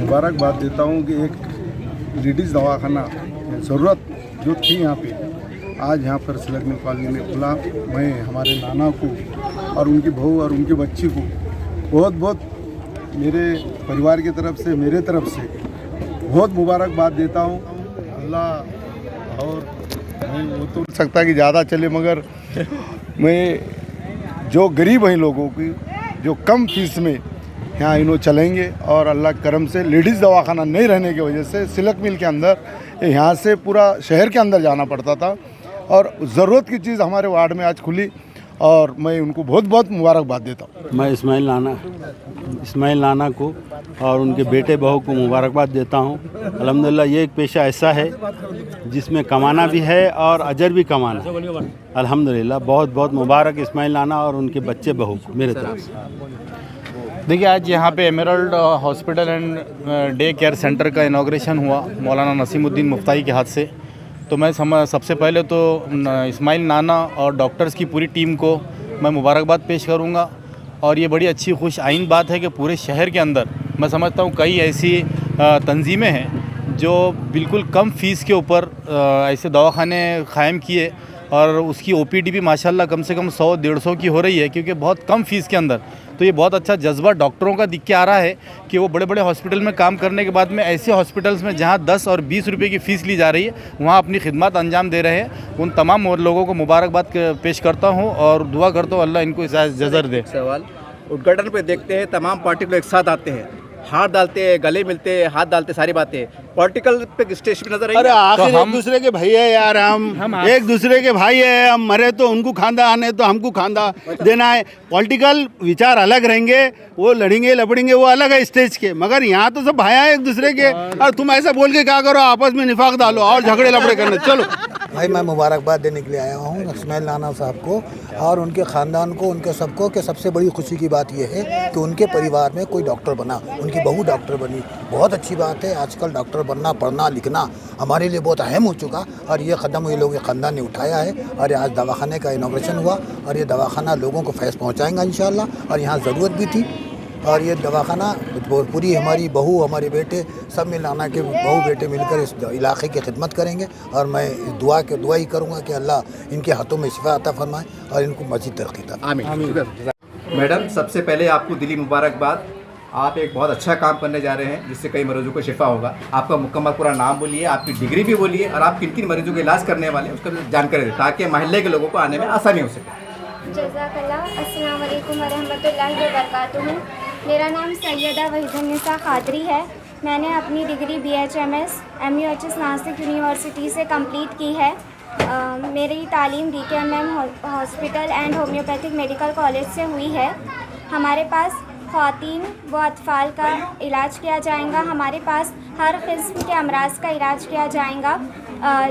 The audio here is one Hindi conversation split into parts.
मुबारकबाद देता हूँ कि एक लेडीज़ दवाखाना ज़रूरत जो थी यहाँ पे आज यहाँ पर सिलक मिल कॉलोनी में खुला। मैं हमारे नाना को और उनकी बहू और उनकी बच्ची को बहुत बहुत मेरे परिवार की तरफ से मेरे तरफ से बहुत मुबारकबाद देता हूँ। अल्लाह और मैं वो तो सकता कि ज़्यादा चले, मगर मैं जो गरीब हैं लोगों की जो कम फीस में यहाँ इन्हों चलेंगे और अल्लाह करम से लेडीज़ दवाखाना नहीं रहने की वजह से सिलक मिल के अंदर यहाँ से पूरा शहर के अंदर जाना पड़ता था और ज़रूरत की चीज़ हमारे वार्ड में आज खुली और मैं उनको बहुत बहुत मुबारकबाद देता हूँ। मैं इस्माइल नाना को और उनके बेटे बहू को मुबारकबाद देता हूँ। अल्हम्दुलिल्लाह ये एक पेशा ऐसा है जिसमें कमाना भी है और अजर भी कमाना। अल्हम्दुलिल्लाह बहुत बहुत मुबारक इस्माइल नाना और उनके बच्चे बहू को मेरे तरफ से। देखिए, आज यहाँ पे emerald hospital and day care centre का इनाग्रेशन हुआ मौलाना नसीमुद्दीन मुफ्ताई के हाथ से। तो मैं सबसे पहले तो इस्माइल नाना और डॉक्टर्स की पूरी टीम को मैं मुबारकबाद पेश करूँगा और ये बड़ी अच्छी खुश आइन बात है कि पूरे शहर के अंदर मैं समझता हूँ कई ऐसी तंजीमें हैं जो बिल्कुल कम फ़ीस के ऊपर ऐसे दवाखाने क़ायम किए और उसकी ओपीडी भी माशाल्लाह कम से कम 100-150 की हो रही है, क्योंकि बहुत कम फ़ीस के अंदर। तो ये बहुत अच्छा जज्बा डॉक्टरों का दिख के आ रहा है कि वो बड़े बड़े हॉस्पिटल में काम करने के बाद में ऐसे हॉस्पिटल्स में जहाँ 10 और 20 रुपए की फ़ीस ली जा रही है वहाँ अपनी खिदमत अंजाम दे रहे हैं। उन तमाम लोगों को मुबारकबाद पेश करता हूँ और दुआ करता हूँ अल्लाह इनको जज़र दे। सवाल उद्घाटन पे देखते हैं तमाम पार्टी लोग एक साथ आते हैं, हाथ डालते हैं, गले मिलते हैं, हाथ डालते, सारी बातें पॉलिटिकल पे स्टेज पे नजर आई। अरे आखिर तो एक दूसरे के भाई है यार, हम एक दूसरे के भाई है। हम मरे तो उनको खांदा आने तो हमको खांदा देना है। पॉलिटिकल विचार अलग रहेंगे, वो लड़ेंगे लपड़ेंगे, वो अलग है स्टेज के, मगर यहाँ तो सब भाई हैं एक दूसरे के। और तुम ऐसा बोल के क्या करो, आपस में निफाक डालो और झगड़े लपड़े करने। चलो भाई, मैं मुबारकबाद देने के लिए आया हूँ इस्माइल नाना साहब को और उनके ख़ानदान को, उनके सबको। कि सबसे बड़ी खुशी की बात यह है कि उनके परिवार में कोई डॉक्टर बना, उनकी बहू डॉक्टर बनी। बहुत अच्छी बात है। आजकल डॉक्टर बनना, पढ़ना लिखना हमारे लिए बहुत अहम हो चुका और ये कदम ये लोगों के ख़ानदान ने उठाया है। और आज दवाखाने का इनाग्रेशन हुआ और ये दवाखाना लोगों को फैज़ पहुँचाएँगा इंशाअल्लाह। और यहाँ ज़रूरत भी थी और ये दवाखाना पूरी हमारी बहू, हमारे बेटे सब मिल नाना के बहू बेटे मिलकर इस इलाके की खिदमत करेंगे। और मैं दुआ ही करूँगा कि अल्लाह इनके हाथों में शिफा अता फरमाए और इनको मज़ीद तरक्की दे। आमीन। मैडम, सबसे पहले आपको दिली मुबारकबाद। आप एक बहुत अच्छा काम करने जा रहे हैं जिससे कई मरीजों को शिफा होगा। आपका मुकम्मल पूरा नाम बोलिए, आपकी डिग्री भी बोलिए और आप किन किन मरीजों का इलाज करने वाले हैं उसका जानकारी दें ताकि महल्ले के लोगों को आने में आसानी हो सके। जज़ाकल्लाह। अस्सलाम वालेकुम वरहमतुल्लाहि वबरकातुहू। मेरा नाम सैयदा वहीदुन्निसा क़ादरी है। मैंने अपनी degree BHMS MUHS Nashik university से कंप्लीट की है। मेरी तालीम DKMM hospital and homeopathic medical college से हुई है। हमारे पास ख़वातीन व अतफ़ाल का इलाज किया जाएगा। हमारे पास हर किस्म के अमराज का इलाज किया जाएगा,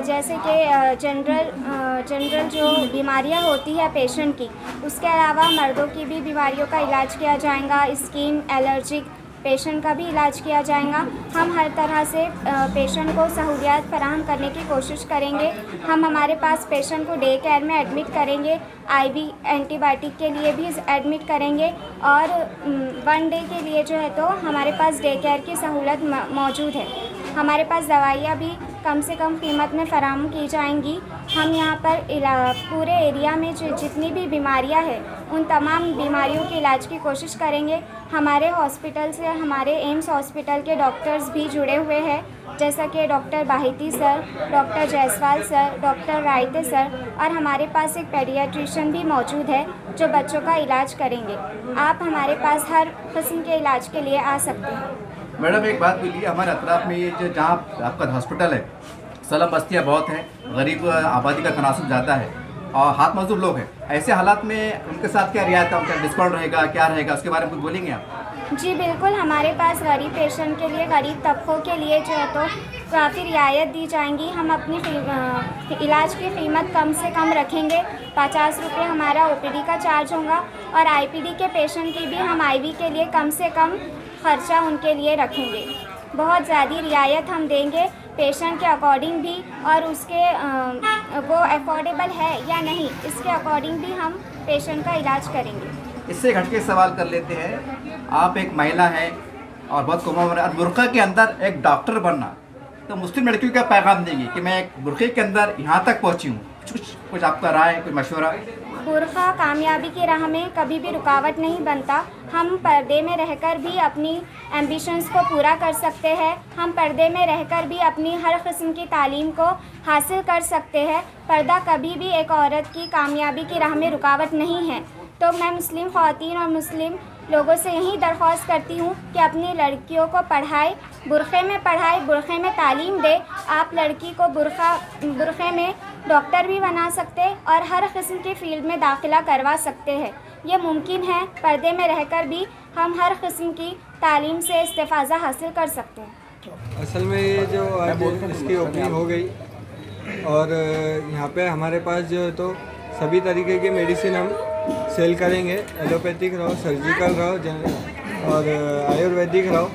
जैसे कि जनरल जो बीमारियां होती है पेशेंट की, उसके अलावा मर्दों की भी बीमारियों का इलाज किया जाएगा। स्किन एलर्जिक पेशेंट का भी इलाज किया जाएगा। हम हर तरह से पेशेंट को सहूलियात फराहम करने की कोशिश करेंगे। हम हमारे पास पेशेंट को डे केयर में एडमिट करेंगे, IV एंटीबायोटिक के लिए भी एडमिट करेंगे और 1 डे के लिए जो है तो हमारे पास डे केयर की सहूलत मौजूद है। हमारे पास दवाइयाँ भी कम से कम कीमत में फ़राहम की जाएंगी। हम यहाँ पर पूरे एरिया में जो जितनी भी बीमारियाँ हैं उन तमाम बीमारियों के इलाज की कोशिश करेंगे। हमारे हॉस्पिटल से हमारे एम्स हॉस्पिटल के डॉक्टर्स भी जुड़े हुए हैं, जैसा कि doctor Bahiti sir, doctor Jaiswal sir, doctor Raite sir और हमारे पास एक पेडियाट्रिशियन भी मौजूद है जो बच्चों का इलाज करेंगे। आप हमारे पास हर किस्म के इलाज के लिए आ सकते हैं। मैडम, एक बात बोलिए, हमारे अतराफ़ में ये जो जहाँ आपका हॉस्पिटल है सलब बस्तियाँ बहुत हैं, गरीब आबादी का तनासुब ज़्यादा है और हाथ मजदूर लोग हैं। ऐसे हालात में उनके साथ क्या रियायत है, उनका डिस्काउंट रहेगा, क्या रहेगा, उसके बारे में कुछ बोलेंगे आप? जी बिल्कुल, हमारे पास गरीब पेशेंट के लिए, गरीब तबकों के लिए जो है तो काफ़ी रियायत दी जाएंगी। हम अपनी इलाज की कीमत कम से कम रखेंगे। 50 रुपये हमारा OPD का चार्ज होगा और IPD के पेशेंट की भी हम IV के लिए कम से कम ख़र्चा उनके लिए रखेंगे। बहुत ज़्यादा रियायत हम देंगे पेशेंट के अकॉर्डिंग भी और उसके वो अफोर्डेबल है या नहीं, इसके अकॉर्डिंग भी हम पेशेंट का इलाज करेंगे। इससे हटके सवाल कर लेते हैं, आप एक महिला हैं, और बहुत कॉमन है। और बुर्का के अंदर एक डॉक्टर बनना, तो मुस्लिम लड़कियों का पैगाम देंगे कि मैं एक बुर्के के अंदर यहाँ तक पहुँची हूँ? कुछ आपका राय, कुछ मशवरा? बुर्का कामयाबी की राह में कभी भी रुकावट नहीं बनता। हम पर्दे में रहकर भी अपनी एम्बिशंस को पूरा कर सकते हैं। हम पर्दे में रहकर भी अपनी हर किस्म की तालीम को हासिल कर सकते हैं। पर्दा कभी भी एक औरत की कामयाबी की राह में रुकावट नहीं है। तो मैं मुस्लिम ख़वातीन और मुस्लिम लोगों से यही दरख्वास्त करती हूँ कि अपनी लड़कियों को पढ़ाए, बुर्खे में पढ़ाए, बुर्खे में तालीम दे। आप लड़की को बुर्खे में डॉक्टर भी बना सकते और हर किस्म के फील्ड में दाखिला करवा सकते हैं। ये मुमकिन है। पर्दे में रहकर भी हम हर किस्म की तालीम से इस्तिफ़ाज़ा हासिल कर सकते हैं। असल में ये जो आज इसकी ओपनिंग हो गई और यहाँ पे हमारे पास जो है तो सभी तरीके के मेडिसिन हम सेल करेंगे। एलोपैथिक रहो, सर्जिकल रहो और आयुर्वेदिक रहो।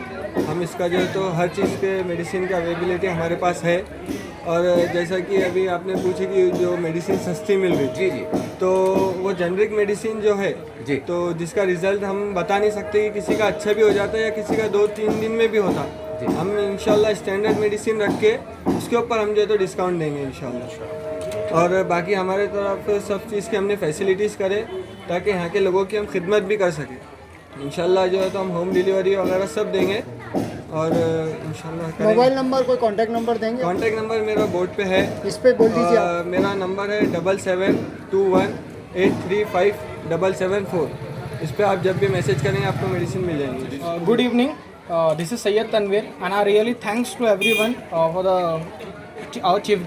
हम इसका जो है तो हर चीज़ के मेडिसिन की अवेलेबिलिटी हमारे पास है। और जैसा कि अभी आपने पूछी कि जो मेडिसिन सस्ती मिल रही, जी जी, तो वो जेनरिक मेडिसिन जो है जी, तो जिसका रिज़ल्ट हम बता नहीं सकते कि किसी का अच्छा भी हो जाता है या किसी का 2-3 दिन में भी होता। हम इंशाल्लाह स्टैंडर्ड मेडिसिन रख के उसके ऊपर हम जो है तो डिस्काउंट देंगे इंशाल्लाह। और बाकी हमारे तरफ सब चीज़ की हमने फैसिलिटीज़ करें ताकि यहाँ के लोगों की हम खिदमत भी कर सकें। इंशाल्लाह जो है तो हम होम डिलीवरी वगैरह सब देंगे और इंशाल्लाह करेंगे। मोबाइल नंबर, कोई कांटेक्ट नंबर देंगे? कांटेक्ट नंबर मेरा बोर्ड पे है, इस पे बोल दीजिए आप। मेरा नंबर है 7721835774। इस पे आप जब भी मैसेज करेंगे आपको मेडिसिन मिल जाएंगी। Good evening, this is Sayyid Tanvir and I really thanks to everyone for our chief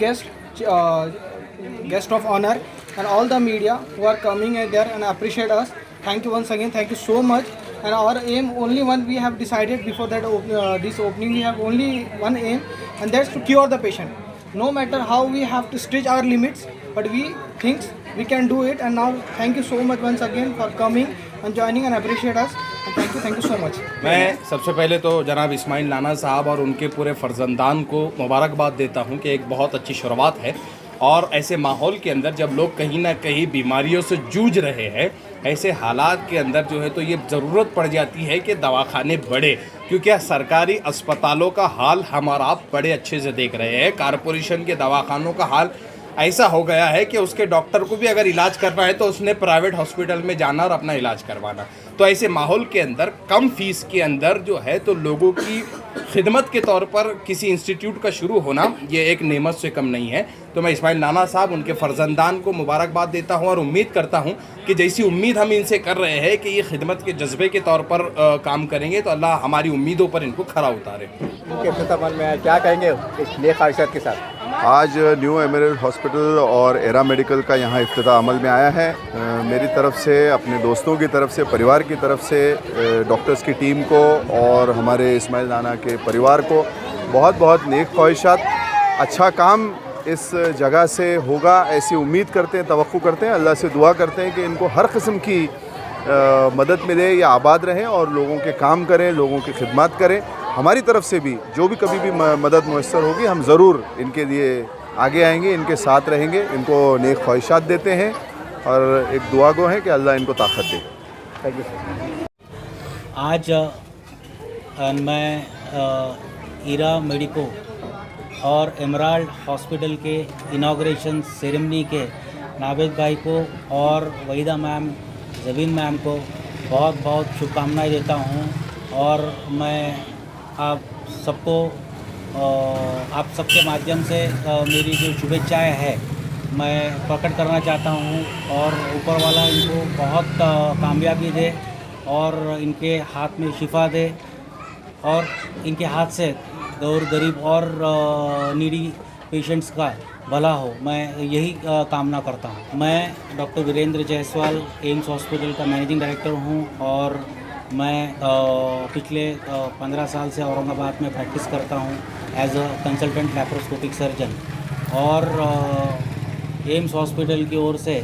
guest of honor and all the media who are coming there and appreciate us. Thank you once again, thank you so much. And our aim, only one we have decided before that this opening, we have only one aim, and that's to cure the patient. No matter how we have to stretch our limits, but we think we can do it. And now thank you so much once again for coming and joining and appreciate us. And thank you so much. मैं सबसे पहले तो जनाब इस्माइल नाना साहब और उनके पूरे फर्जंदान को मुबारकबाद देता हूं कि एक बहुत अच्छी शुरुआत है। और ऐसे माहौल के अंदर जब लोग कहीं ना कहीं बीमारियों से जूझ रहे हैं, ऐसे हालात के अंदर जो है तो ये ज़रूरत पड़ जाती है कि दवाखाने बढ़े, क्योंकि सरकारी अस्पतालों का हाल हम और आप बड़े अच्छे से देख रहे हैं। कारपोरेशन के दवाखानों का हाल ऐसा हो गया है कि उसके डॉक्टर को भी अगर इलाज करना है तो उसने प्राइवेट हॉस्पिटल में जाना और अपना इलाज करवाना। तो ऐसे माहौल के अंदर कम फीस के अंदर जो है तो लोगों की खिदमत के तौर पर किसी इंस्टीट्यूट का शुरू होना ये एक नेमत से कम नहीं है। तो मैं इस्माइल नाना साहब, उनके फर्जंदान को मुबारकबाद देता हूं और उम्मीद करता हूं कि जैसी उम्मीद हम इनसे कर रहे हैं कि ये खिदमत के जज्बे के तौर पर काम करेंगे तो अल्लाह हमारी उम्मीदों पर इनको खरा उतारे। क्या कहेंगे इस नए ख्वाहिशात के साथ? आज न्यू एमरल्ड हॉस्पिटल और एरा मेडिकल का यहाँ इफ्तिताह अमल में आया है। मेरी तरफ से, अपने दोस्तों की तरफ से, परिवार की तरफ से, डॉक्टर्स की टीम को और हमारे इस्माइल नाना के परिवार को बहुत बहुत नेक ख्वाहिशात। अच्छा काम इस जगह से होगा ऐसी उम्मीद करते हैं, तवक्को करते हैं। अल्लाह से दुआ करते हैं कि इनको हर किस्म की मदद मिले, या आबाद रहें और लोगों के काम करें, लोगों की खिदमत करें। हमारी तरफ से भी जो भी कभी भी मदद मुयस्सर होगी हम ज़रूर इनके लिए आगे आएंगे, इनके साथ रहेंगे। इनको नेक ख्वाहिशात देते हैं और एक दुआ गो है कि अल्लाह इनको ताकत दे। Thank you. आज मैं ईरा मेडिको और एमराल्ड हॉस्पिटल के इनाग्रेशन सेरेमनी के नावेद भाई को और वहीदा मैम, जबीन मैम को बहुत बहुत शुभकामनाएं देता हूं। और मैं आप सबके माध्यम से मेरी जो शुभेच्छाएँ हैं मैं प्रकट करना चाहता हूं। और ऊपर वाला इनको बहुत कामयाबी दे और इनके हाथ में शिफा दे और इनके हाथ से गरीब और नीडी पेशेंट्स का भला हो, मैं यही कामना करता हूँ। मैं डॉक्टर वीरेंद्र जायसवाल, एम्स हॉस्पिटल का मैनेजिंग डायरेक्टर हूँ और मैं पिछले 15 साल से औरंगाबाद में प्रैक्टिस करता हूँ as a consultant laparoscopic surgeon. और एम्स हॉस्पिटल की ओर से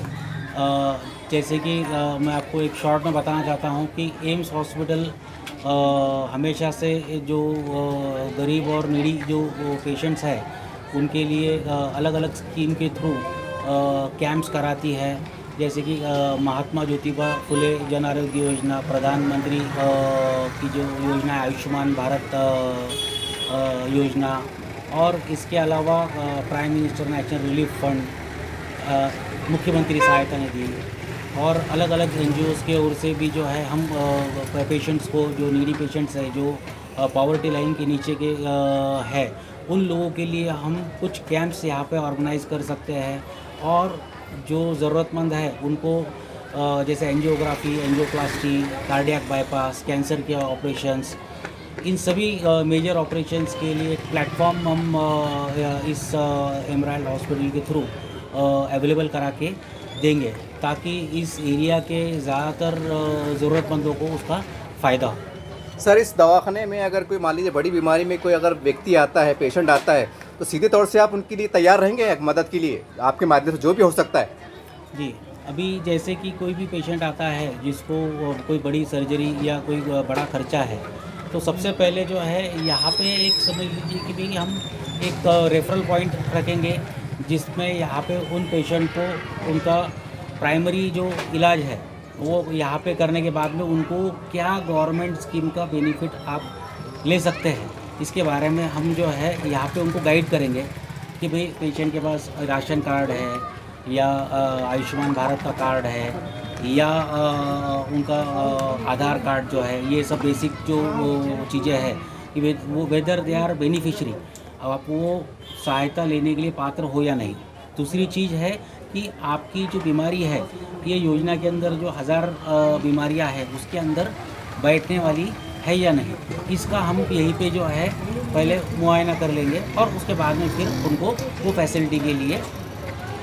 जैसे कि मैं आपको एक शॉर्ट में बताना चाहता हूँ कि एम्स हॉस्पिटल हमेशा से जो गरीब और नीडी जो पेशेंट्स हैं उनके लिए अलग अलग स्कीम के थ्रू कैंप्स कराती है जैसे कि महात्मा ज्योतिबा फुले जन आरोग्य योजना, प्रधानमंत्री की जो योजना है आयुष्मान भारत योजना, और इसके अलावा prime minister national relief fund, मुख्यमंत्री सहायता निधि और अलग अलग NGOs के ओर से भी जो है हम पेशेंट्स को, जो नीडी पेशेंट्स है, जो पॉवर्टी लाइन के नीचे के है, उन लोगों के लिए हम कुछ कैंप्स यहाँ पे ऑर्गेनाइज कर सकते हैं। और जो ज़रूरतमंद है उनको जैसे angiography, angioplasty, cardiac bypass, cancer के ऑपरेशंस, इन सभी मेजर ऑपरेशंस के लिए एक प्लेटफॉर्म हम इस एमराल्ड हॉस्पिटल के थ्रू अवेलेबल करा के देंगे, ताकि इस एरिया के ज़्यादातर ज़रूरतमंदों को उसका फ़ायदा हो। सर, इस दवाखाने में अगर कोई मान लीजिए बड़ी बीमारी में कोई अगर व्यक्ति आता है, पेशेंट आता है, तो सीधे तौर से आप उनके लिए तैयार रहेंगे मदद के लिए, आपके माध्यम से जो भी हो सकता है? जी, अभी जैसे कि कोई भी पेशेंट आता है जिसको कोई बड़ी सर्जरी या कोई बड़ा खर्चा है, तो सबसे पहले जो है यहाँ पे एक समझ लीजिए कि भाई हम एक रेफरल पॉइंट रखेंगे, जिसमें यहाँ पे उन पेशेंट को उनका प्राइमरी जो इलाज है वो यहाँ पे करने के बाद में उनको क्या गवर्नमेंट स्कीम का बेनिफिट आप ले सकते हैं, इसके बारे में हम जो है यहाँ पे उनको गाइड करेंगे कि भाई पेशेंट के पास राशन कार्ड है या आयुष्मान भारत का कार्ड है या उनका आधार कार्ड जो है, ये सब बेसिक जो चीज़ें हैं कि वो वेदर दे आर बेनिफिशरी, अब आप वो सहायता लेने के लिए पात्र हो या नहीं। दूसरी चीज़ है कि आपकी जो बीमारी है, ये योजना के अंदर जो 1000 बीमारियां हैं उसके अंदर बैठने वाली है या नहीं, इसका हम यहीं पे जो है पहले मुआयना कर लेंगे और उसके बाद में फिर उनको वो फैसिलिटी के लिए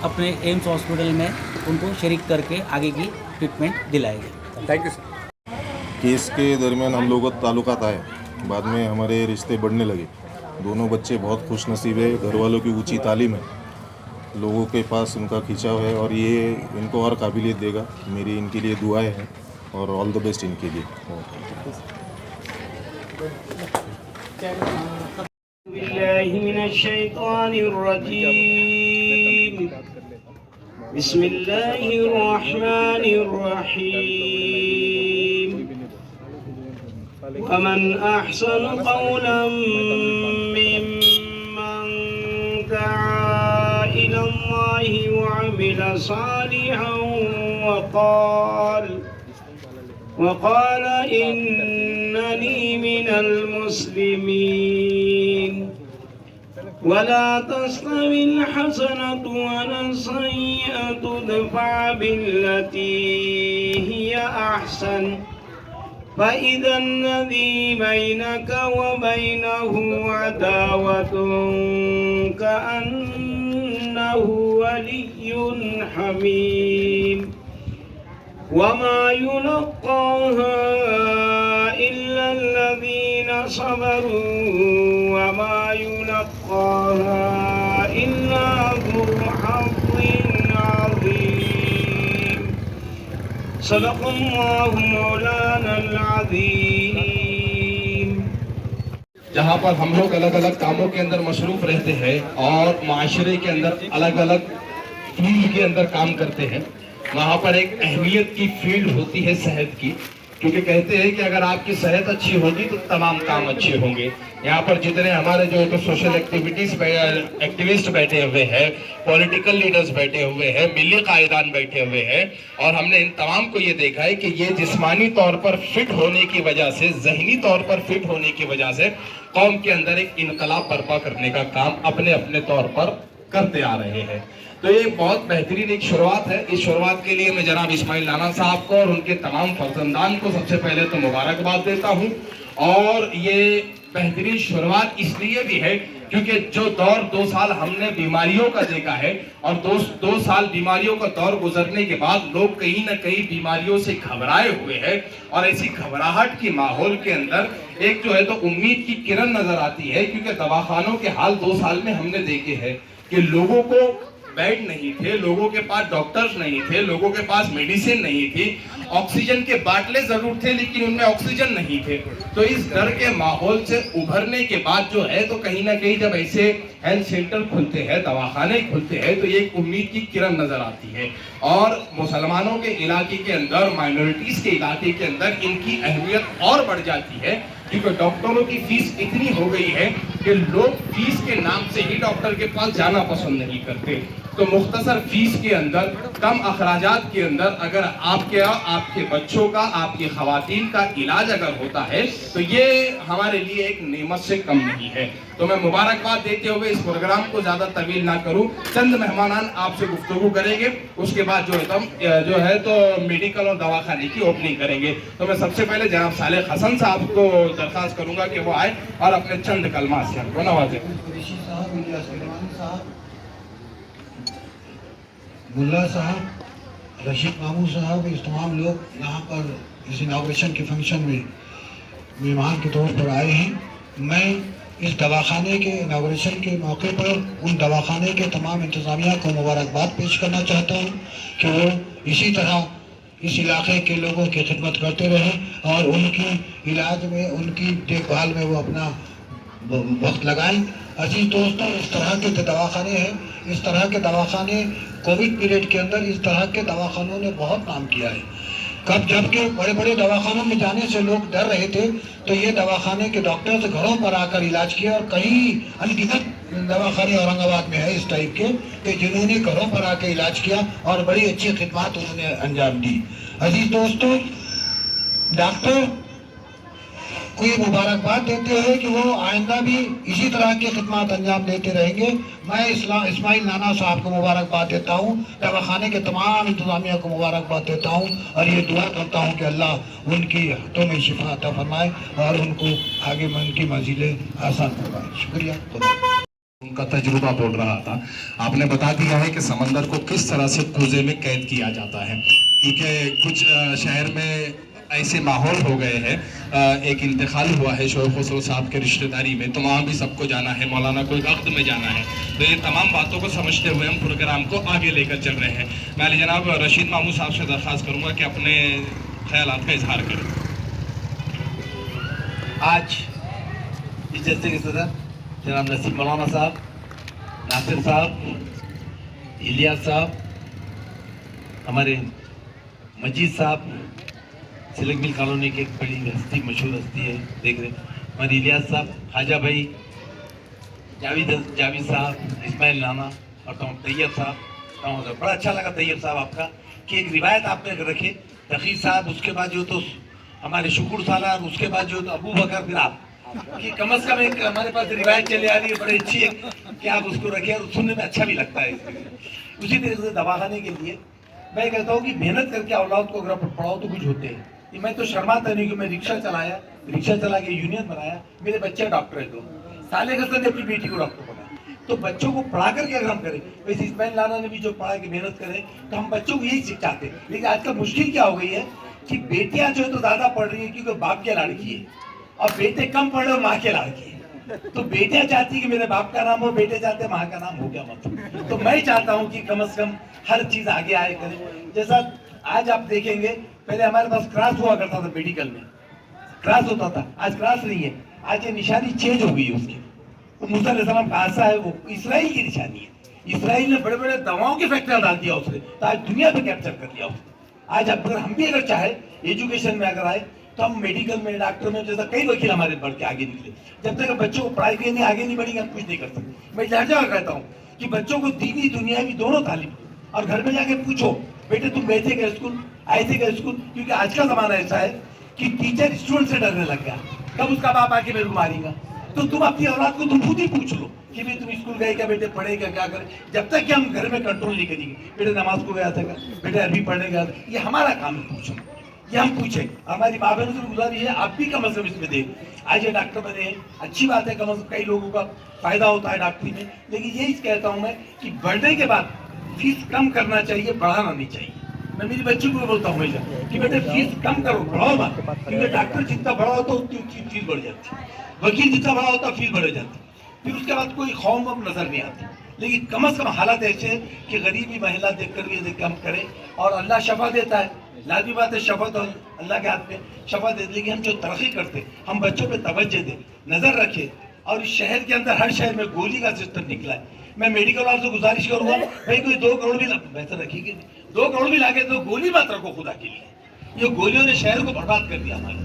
अपने एम्स हॉस्पिटल में उनको शरीक करके आगे की ट्रीटमेंट दिलाएंगे। Thank you sir. केस के दरमियान हम लोग ताल्लुकात आए, बाद में हमारे रिश्ते बढ़ने लगे। दोनों बच्चे बहुत खुश नसीब है, घर वालों की ऊंची तालीम है, लोगों के पास उनका खिंचाव है और ये इनको और काबिलियत देगा। मेरी इनके लिए दुआएं हैं और ऑल द बेस्ट इनके लिए। वमन अहसन क़ौलन मिम्मन दआ इलल्लाहि वअमिल सालिहन वक़ाल इन्ननी मिनल मुस्लिमीन। वला तस्तविल हसनतु वला सय्यअतु इदफ़अ बिल्लती हिया अहसन फ़इज़ा अल्लज़ी बैनक व बैनहु अदावतुन कअन्नहु वलिय्युन हमीम। वमा युलक़्क़ाहा इल्ला अल्लज़ीना सबरू वमा युलक़्क़ाहा इल्ला ज़ू हज़्ज़िन अज़ीम। सदक़ल्लाहु मौलानल अज़ीम। जहाँ पर हम लोग अलग अलग कामों के अंदर मशरूफ रहते हैं और माशरे के अंदर अलग अलग फील्ड के अंदर काम करते हैं, वहाँ पर एक अहमियत की फील्ड होती है सेहत की, क्योंकि कहते हैं कि अगर आपकी सेहत अच्छी होगी तो तमाम काम अच्छे होंगे। यहाँ पर जितने हमारे जो तो सोशल एक्टिविस्ट बैठे हुए हैं, पॉलिटिकल लीडर्स बैठे हुए हैं, मिली कायदान बैठे हुए हैं, और हमने इन तमाम को ये देखा है कि ये जिस्मानी तौर पर फिट होने की वजह से, जहनी तौर पर फिट होने की वजह से कौम के अंदर एक इनकलाब बर्पा करने का काम अपने अपने तौर पर करते आ रहे हैं। तो ये बहुत बेहतरीन एक शुरुआत है। इस शुरुआत के लिए मैं जनाब इस्माइल नाना साहब को और उनके तमाम फर्जंदान को सबसे पहले तो मुबारकबाद देता हूँ। और ये बेहतरीन शुरुआत इसलिए भी है क्योंकि जो दौर 2 साल हमने बीमारियों का देखा है, और 2 साल बीमारियों का दौर गुजरने के बाद लोग कहीं ना कहीं बीमारियों से घबराए हुए हैं, और ऐसी घबराहट की माहौल के अंदर एक जो है तो उम्मीद की किरण नजर आती है। क्योंकि दवाखानों के हाल 2 साल में हमने देखे हैं कि लोगों को बेड नहीं थे, लोगों के पास डॉक्टर्स नहीं थे, लोगों के पास मेडिसिन नहीं थी, ऑक्सीजन के बाटले जरूर थे लेकिन उनमें ऑक्सीजन नहीं थे। तो इस डर के माहौल से उभरने के बाद जो है तो कहीं ना कहीं जब ऐसे हेल्थ सेंटर खुलते हैं, दवाखाने खुलते हैं, तो ये एक उम्मीद की किरण नजर आती है। और मुसलमानों के इलाके के अंदर, माइनॉरिटीज के इलाके के अंदर इनकी अहमियत और बढ़ जाती है, क्योंकि डॉक्टरों की फीस इतनी हो गई है कि लोग फीस के नाम से ही डॉक्टर के पास जाना पसंद नहीं करते। तो मुख्तसर फीस के अंदर, कम अखराजात के अंदर अगर आपके बच्चों का, आपकी खवातीन का इलाज अगर होता है तो ये हमारे लिए एक नेमत से कम नहीं है। तो मैं मुबारकबाद देते हुए इस प्रोग्राम को ज़्यादा तवील ना करूं, चंद मेहमान आपसे गुफ्तगू करेंगे, उसके बाद जो है तो मेडिकल और दवाखाने की ओपनिंग करेंगे। तो मैं सबसे पहले जनाब सालेह हसन साहब को दरख्वास्त करूंगा कि वो आए और अपने चंद कलमात से हमको नवाजें। मुल्ला साहब, रशीद मामू साहब, इस तमाम लोग यहाँ पर इस इनाग्रेशन के फंक्शन में मेहमान के तौर पर आए हैं। मैं इस दवाखाने के इनाग्रेशन के मौके पर उन दवाखाने के तमाम इंतज़ामिया को मुबारकबाद पेश करना चाहता हूँ कि वो इसी तरह इस इलाके के लोगों की खिदमत करते रहें और उनकी इलाज में, उनकी देखभाल में वो अपना वक्त लगाएं। अजीज दोस्तों, इस तरह के दवाखाने हैं, इस तरह के दवाखाने कोविड पीरियड के अंदर इस तरह के दवाखानों ने बहुत काम किया है। जबकि बड़े बड़े दवाखानों में जाने से लोग डर रहे थे, तो ये दवाखाने के डॉक्टर्स घरों पर आकर इलाज किया और कई अनगिनत दवाखाने औरंगाबाद में है इस टाइप के कि जिन्होंने घरों पर आकर इलाज किया और बड़ी अच्छी खिदमत उन्होंने अंजाम दी। अजीज दोस्तों, डॉक्टर को ये मुबारकबाद देते हुए कि वो आइंदा भी इसी तरह की खिदमत अंजाम देते रहेंगे। मैं इस्माइल नाना साहब को मुबारकबाद देता हूँ, दवाखाने के तमाम इंतजामिया को मुबारकबाद देता हूँ और ये दुआ करता हूँ कि अल्लाह उनकी हाथों में शिफा अता फरमाए और उनको आगे उनकी मंजिलें आसान फरमाए। शुक्रिया। उनका तजुर्बा बोल रहा था। आपने बता दिया है कि समंदर को किस तरह से कुएं में कैद किया जाता है, क्योंकि कुछ शहर में ऐसे माहौल हो गए हैं। एक इंतकाल हुआ है शोएब खुसरो साहब के रिश्तेदारी में, तो वहाँ भी सबको जाना है, मौलाना कोई वक्त में जाना है। तो ये तमाम बातों को समझते हुए हम प्रोग्राम को आगे लेकर चल रहे हैं। मैं अली जनाब रशीद मामू साहब से दरख्वास्त करूँगा कि अपने ख्यालात का इजहार करें। आज इस जलसे के सदर जनाब नसीम मौलाना साहब, नासिर साहब, इलियास साहब, हमारे मजीद साहब, सिलक मिल कॉलोनी की एक बड़ी हस्ती, मशहूर हस्ती है, देख रहे हमारे इलियास साहब, खाजा भाई, जावेद साहब, इस्माइल नाना और तैयब साहब। बड़ा अच्छा लगा तैयब साहब आपका कि एक रिवायत आपने रखे, तकीर साहब, उसके बाद जो तो हमारे शुक्र सालार, उसके बाद जो तो अबू बकर, फिर आप, कि कम से कम एक हमारे पास रिवायत चले आ रही है, बड़ी अच्छी है कि आप उसको रखें और सुनने में अच्छा भी लगता है। उसी तरीके से दवाखाने के लिए मैं कहता हूँ कि मेहनत करके औलाद को अगर पढ़ाओ तो कुछ होते हैं। मैं तो शर्माता नहीं कि मैं रिक्शा चला के यूनियन बनाया, मेरे बच्चे डॉक्टर है, तो साले हसन ने अपनी बेटी को डॉक्टर बनाया। तो बच्चों को पढ़ा करके अगर हम करें, वैसे इस्माइल नाना ने भी जो पढ़ा के मेहनत करें, तो हम बच्चों को यही सिखाते हैं। लेकिन आजकल मुश्किल क्या हो गई है कि बेटियां जो है तो ज्यादा पढ़ रही है क्योंकि बाप के लाड़की है, और बेटे कम पढ़ रहे और माँ के लाड़की है। तो बेटियां चाहती है कि मेरे बाप का नाम हो, बेटे चाहते हैं माँ का नाम हो, क्या मतलब। तो मैं चाहता हूँ कि कम से कम हर चीज आगे आए करें। जैसा आज आप देखेंगे, पहले हमारे पास क्रॉस हुआ करता था, मेडिकल में क्रॉस होता था, आज क्रॉस नहीं है, आज ये निशानी चेंज हो गई है उसकी। तो मूसा अलैहिस्सलाम कहाँ से है, वो इसराइल की निशानी है। इसराइल ने बड़े बड़े दवाओं की फैक्ट्रियां डाल दिया उसने, तो आज दुनिया पे कैप्चर कर दिया उसने। आज अगर हम भी अगर चाहे एजुकेशन में अगर आए तो हम मेडिकल में, डॉक्टर में, जैसा कई वकील हमारे बढ़ के आगे निकले। जब तक बच्चों को पढ़ाई के आगे नहीं बढ़ेंगे हम कुछ नहीं कर सकते। मैं जगह कहता हूँ कि बच्चों को दीनी दुनियावी दोनों तालीम, और घर में जाके पूछो बेटे तुम वैसे गए स्कूल, ऐसे गए स्कूल, क्योंकि आज का जमाना ऐसा है कि टीचर स्टूडेंट से डरने लग गया, तब उसका बाप आके मेरे को मारेगा। तो तुम अपनी औलाद को तुम खुद ही पूछ लो कि भाई तुम स्कूल गए क्या, बेटे पढ़े क्या करें। जब तक कि हम घर में कंट्रोल नहीं करेंगे, बेटे नमाज को गया था क्या, बेटे अरबी पढ़ने गया था, ये हमारा काम है पूछना, ये हम पूछे। हमारी माँ बहनों से गुजारिश है आप भी कम से कम इसमें दें। आज ये डॉक्टर बने हैं, अच्छी बात है, कम से कम कई लोगों का फायदा होता है डॉक्टरी में। लेकिन यही कहता हूँ मैं कि बढ़ने के बाद फीस कम करना चाहिए, बढ़ाना नहीं चाहिए। मैं मेरी बच्ची को बोलता हूँ हमेशा कि बेटे फीस कम करो, बढ़ाओ मत, क्योंकि डॉक्टर जितना बड़ा होता है उतनी फीस बढ़ जाती है, वकील जितना बड़ा होता है फीस बढ़ जाती है, फिर उसके बाद कोई खौफ नजर नहीं आती। लेकिन कम से कम हालात ऐसे हैं कि गरीबी महिला देखकर भी देख हम करें, और अल्लाह शफा देता है, लाजमी बात है, शफा तो अल्लाह के हाथ में शफा दे। लेकिन हम जो तरक्की करते, हम बच्चों पे तवज्जो दें, नज़र रखें। और इस शहर के अंदर हर शहर में गोली का सिस्टम निकला है। मैं मेडिकल वालों से गुजारिश करूँगा, भाई कोई 2 करोड़ भी बेहतर रखिए, 2 करोड़ भी लाके तो गोली मत रखो खुदा के लिए। ये गोलियों ने शहर को बर्बाद कर दिया हमारे।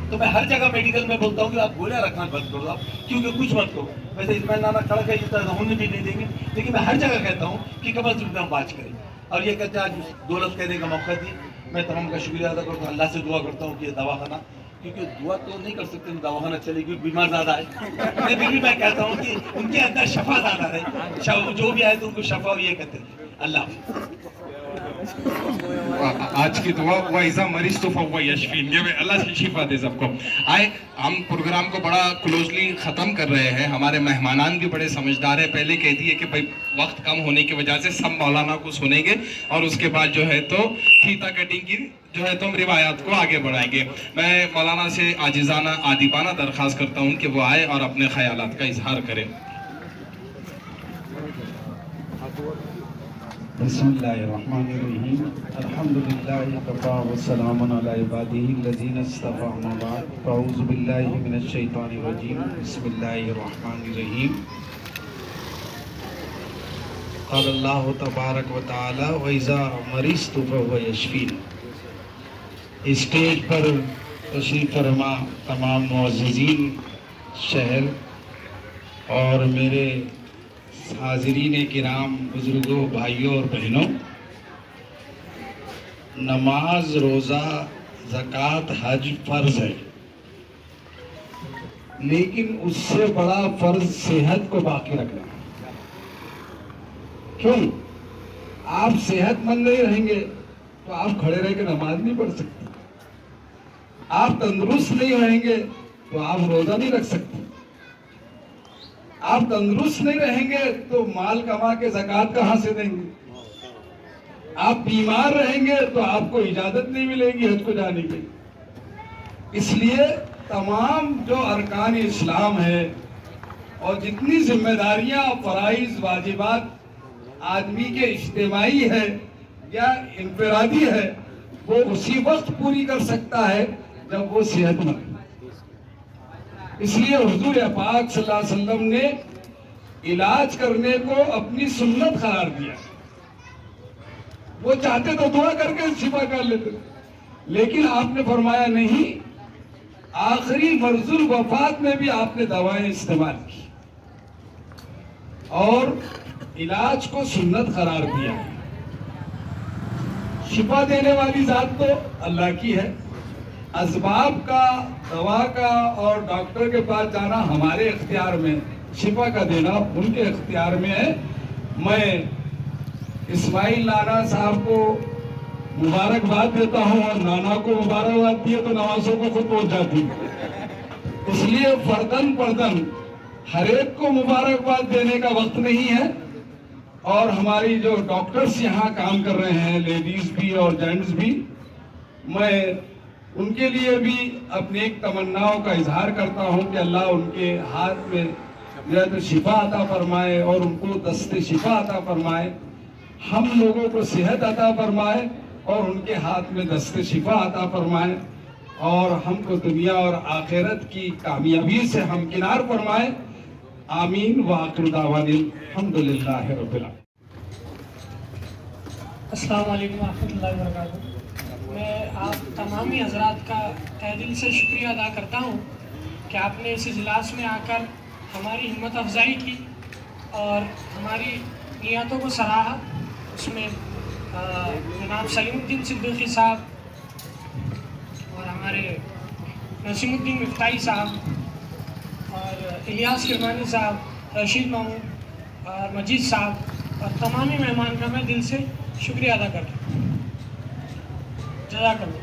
तो मैं हर जगह मेडिकल में बोलता हूँ कि आप गोलियां रखना बंद करो, आप क्योंकि कुछ मत करो। वैसे इस्माइल नाना खड़ा कर होने भी नहीं देंगे, लेकिन मैं हर जगह कहता हूँ कि कम से कम बात करें। और ये कहते हैं आज दौलत कहने का मौका दी, मैं तमाम का शुक्रिया अदा करता हूँ। अल्लाह से दुआ करता हूँ कि दवाखाना, क्योंकि दुआ तो नहीं कर सकते दवाखाना चले क्योंकि बीमार ज़्यादा है, फिर भी मैं कहता हूँ कि उनके अंदर शफा ज़्यादा रहे, जो भी आए तो उनको शफा ये कहते हैं। अल्लाह आज की दुआ वाइजा मरीज तो फवा यशफीन, ये अल्लाह से शिफा दे सबको। आए हम प्रोग्राम को बड़ा क्लोजली ख़त्म कर रहे हैं। हमारे मेहमानान भी बड़े समझदार हैं, पहले कह दिए कि भाई वक्त कम होने की वजह से सब मौलाना को सुनेंगे और उसके बाद जो है तो फीता कटिंग की जो है तुम रिवायात को आगे बढ़ाएंगे। मैं मौलाना से आजिज़ाना आदिबाना दरख्वास्त करता हूँ कि वो आए और अपने ख्यालात का इजहार करें। बिस्मिल्लाहिर्रहमानिर्रहीम, अल्हम्दुलिल्लाहि वकफ़ा व सलामुन अला इबादिही लज़ीना इस्तफ़ा, अम्मा बाद, अऊज़ु बिल्लाहि मिनश शैतानिर रजीम, बिस्मिल्लाहिर्रहमानिर्रहीम। क़ाल अल्लाहु तबारक व तआला व इज़ा मरिज़्तु फ़हुव यशफ़ीन। स्टेज पर तशरीफ़ फरमा तमाम मुअज़्ज़िज़ीन शहर और मेरे हाज़रीन किराम, बुज़ुर्गों, भाइयों और बहनों, नमाज, रोज़ा, ज़कात, हज फ़र्ज़ है, लेकिन उससे बड़ा फ़र्ज़ सेहत को बाकी रखना। क्यों? आप सेहतमंद नहीं रहेंगे तो आप खड़े रह के नमाज नहीं पढ़ सकते। आप तंदुरुस्त नहीं रहेंगे तो आप रोज़ा नहीं रख सकते। आप तंदुरुस्त नहीं रहेंगे तो माल कमा के ज़कात कहाँ से देंगे। आप बीमार रहेंगे तो आपको इजाज़त नहीं मिलेगी हज को जाने की। इसलिए तमाम जो अरकान इस्लाम है और जितनी जिम्मेदारियां, फ़राइज़, वाजिबात आदमी के इज्तिमाई है या इनफरादी है, वो उसी वक्त पूरी कर सकता है जब वो सेहतमंद है। इसलिए हुजूर पाक सल्लल्लाहु अलैहि वसल्लम ने इलाज करने को अपनी सुन्नत करार दिया। वो चाहते तो दुआ करके शिफा कर लेते, लेकिन आपने फरमाया नहीं, आखिरी मर्जुल वफात में भी आपने दवाएं इस्तेमाल की और इलाज को सुन्नत करार दिया। शिफा देने वाली जात तो अल्लाह की है, असबाब का, दवा का और डॉक्टर के पास जाना हमारे इख्तियार में, शिफा का देना उनके इख्तियार में है। मैं इस्माइल नाना साहब को मुबारकबाद देता हूँ और नाना को मुबारकबाद दिए तो नवाजों को खुद पहुँच जाती। इसलिए फर्दन फर्दन हर एक को मुबारकबाद देने का वक्त नहीं है। और हमारी जो डॉक्टर्स यहाँ काम कर रहे हैं, लेडीज भी और जेंट्स भी, मैं उनके लिए भी अपनी एक तमन्नाओं का इजहार करता हूँ कि अल्लाह उनके हाथ में जो तो शिफा अता फरमाए और उनको दस्ते शिफा अता फरमाए, हम लोगों को सेहत अता फरमाए और उनके हाथ में दस्ते शिफा अता फरमाए और हमको दुनिया और आखिरत की कामयाबी से हमकिनार फरमाए। आमीन व आखिर दावानिल अल्हम्दुलिल्लाह रब्बिल आलमीन। अस्सलाम वालेकुम रहमतुल्लाहि व बरकातुहू। मैं आप तमामी हज़रात का तहे दिल से शुक्रिया अदा करता हूँ कि आपने इस इजलास में आकर हमारी हिम्मत अफजाई की और हमारी नियतों को सराहा। उसमें जनाब सलीमुद्दीन सिद्दीकी साहब और हमारे नसीमुद्दीन मुफ्ताई साहब और इलियास किरमानी साहब, रशीद मामू और मजीद साहब और तमामी मेहमान का मैं दिल से शुक्रिया अदा करता हूँ। जज़ाकल्लाह।